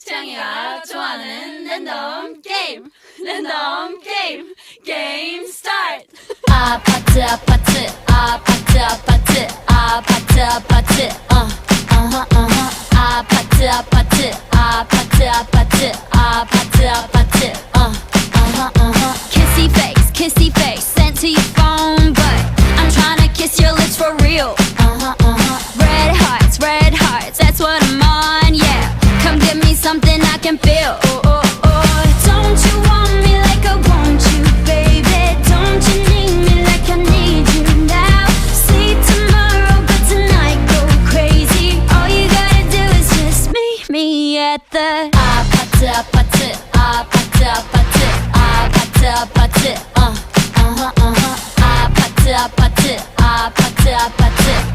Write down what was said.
태양이가 좋아하는 랜덤 게임 게임 스타트. 아파트 아파트 아파트 아파트 아파트 아파트 아파트 아파트 아파트 아파트 아파트 아파트 kissy face sent to your phone, but I'm tryna kiss your lips for real. Red hearts, that's what I'm on, yeah. Come give me something I can feel. Don't you want me like I want you, baby? Don't you need me like I need you now? See tomorrow, but tonight go crazy. All you gotta do is just meet me at the 아파트 아파트 아파트 아파트 아파트 아파트 아파트 아파트 아파트 아파트